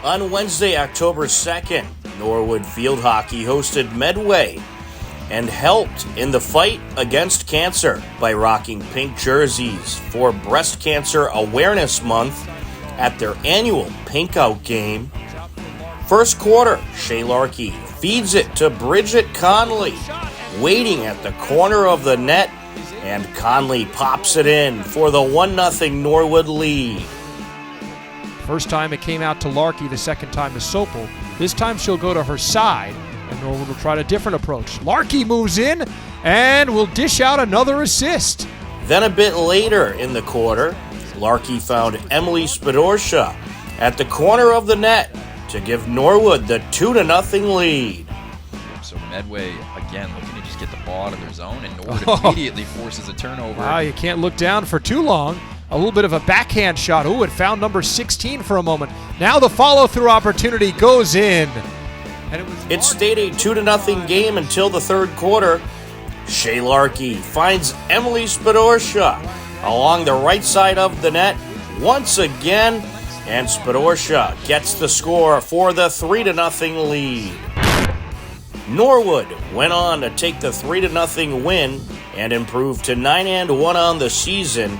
On Wednesday, October 2nd, Norwood Field Hockey hosted Medway and helped in the fight against cancer by rocking pink jerseys for Breast Cancer Awareness Month at their annual Pink Out game. First quarter, Shea Larkee feeds it to Bridget Connelly, waiting at the corner of the net, and Connelly pops it in for the 1-0 Norwood lead. First time it came out to Larkee, the second time to Sopel. This time she'll go to her side, and Norwood will try a different approach. Larkee moves in and will dish out another assist. Then a bit later in the quarter, Larkee found Emily Spadorcia at the corner of the net to give Norwood the 2-0 lead. So Medway, again, looking to just get the ball out of their zone, and Norwood immediately forces a turnover. Wow, you can't look down for too long. A little bit of a backhand shot. Ooh, it found number 16 for a moment. Now the follow-through opportunity goes in. And it stayed a 2-0 game until the third quarter. Shea Larkee finds Emily Spadorcia along the right side of the net once again, and Spadorcia gets the score for the 3-0 lead. Norwood went on to take the 3-0 win and improve to 9-1 on the season.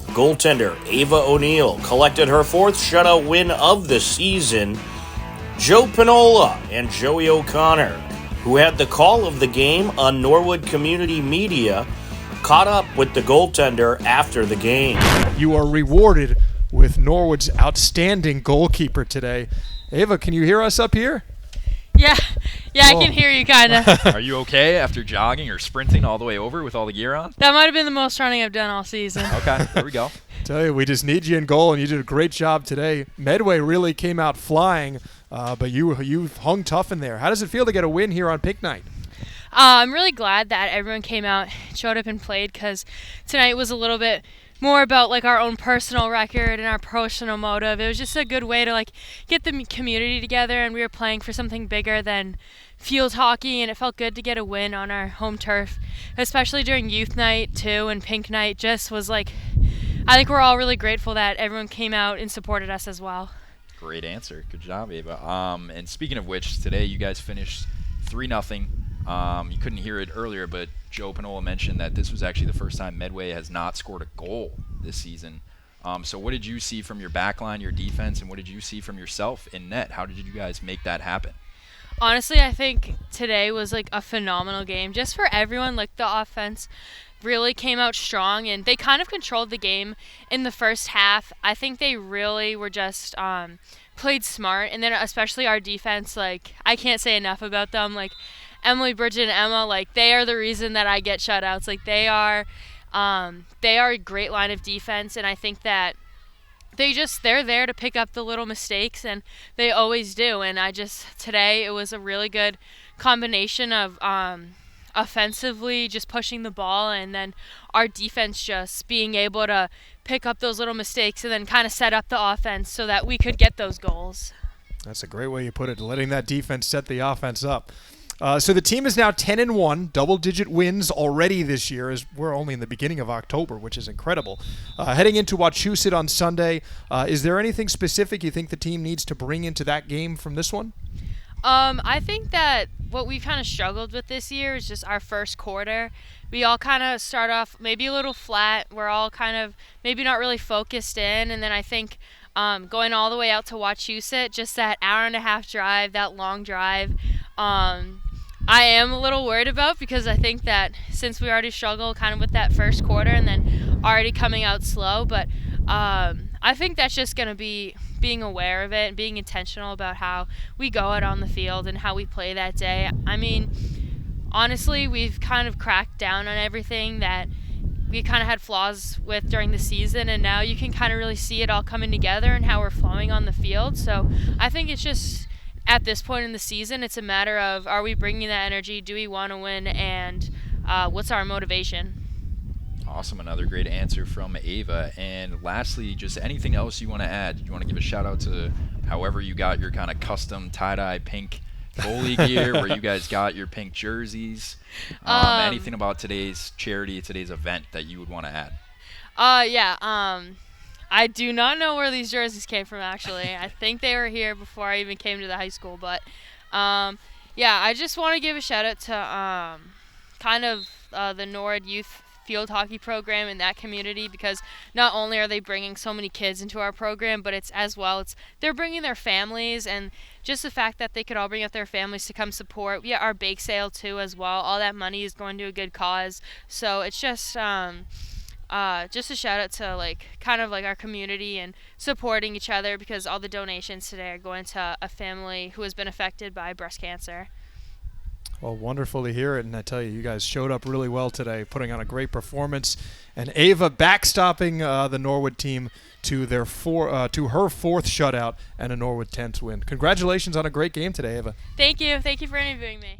Goaltender Ava O'Neill collected her fourth shutout win of the season. Joe Pinola and Joey O'Connor, who had the call of the game on Norwood Community Media, caught up with the goaltender after the game. You are rewarded with Norwood's outstanding goalkeeper today. Ava, can you hear us up here? Yeah, I can hear you kind of. Are you okay after jogging or sprinting all the way over with all the gear on? That might have been the most running I've done all season. Okay, there we go. Tell you, we just need you in goal, and you did a great job today. Medway really came out flying, but you hung tough in there. How does it feel to get a win here on Pink Night? I'm really glad that everyone came out, showed up, and played, because tonight was a little bit more about like our own personal record and our personal motive. It was just a good way to like get the community together, and we were playing for something bigger than field hockey, and it felt good to get a win on our home turf, especially during youth night too, and Pink Night just was like, I think we're all really grateful that everyone came out and supported us as well. Great answer. Good job, Ava. And speaking of which, today you guys finished 3-0. You couldn't hear it earlier, but Joe Pinola mentioned that this was actually the first time Medway has not scored a goal this season. So what did you see from your back line, your defense, and what did you see from yourself in net? How did you guys make that happen? Honestly, I think today was like a phenomenal game just for everyone. Like the offense really came out strong, and they kind of controlled the game in the first half. I think they really were just played smart, and then especially our defense, like I can't say enough about them. Like Emily, Bridget, and Emma, like they are the reason that I get shutouts. Like they are a great line of defense, and I think that they're there to pick up the little mistakes, and they always do. And today it was a really good combination of offensively just pushing the ball, and then our defense just being able to pick up those little mistakes and then kind of set up the offense so that we could get those goals. That's a great way you put it, letting that defense set the offense up. So the team is now 10-1, double-digit wins already this year, as we're only in the beginning of October, which is incredible. Heading into Wachusett on Sunday, is there anything specific you think the team needs to bring into that game from this one? I think that what we've kind of struggled with this year is just our first quarter. We all kind of start off maybe a little flat. We're all kind of maybe not really focused in, and then I think going all the way out to Wachusett, just that hour-and-a-half drive, that long drive, I am a little worried about, because I think that since we already struggled kind of with that first quarter and then already coming out slow, but I think that's just going to be being aware of it and being intentional about how we go out on the field and how we play that day. I mean, honestly, we've kind of cracked down on everything that we kind of had flaws with during the season, and now you can kind of really see it all coming together and how we're flowing on the field. So I think it's just, at this point in the season, it's a matter of, are we bringing that energy? Do we want to win? And what's our motivation? Awesome. Another great answer from Ava. And lastly, just anything else you want to add? You want to give a shout out to however you got your kind of custom tie-dye pink goalie gear, where you guys got your pink jerseys? Anything about today's charity, today's event that you would want to add? I do not know where these jerseys came from, actually. I think they were here before I even came to the high school. But, yeah, I just want to give a shout-out to the Norwood Youth Field Hockey program in that community, because not only are they bringing so many kids into our program, but they're bringing their families, and just the fact that they could all bring up their families to come support. We have our bake sale too as well. All that money is going to a good cause. So it's just a shout out to our community and supporting each other, because all the donations today are going to a family who has been affected by breast cancer. Well, wonderful to hear it, and I tell you, you guys showed up really well today, putting on a great performance. And Ava backstopping the Norwood team to her fourth shutout and a Norwood 10th win. Congratulations on a great game today, Ava. Thank you. Thank you for interviewing me.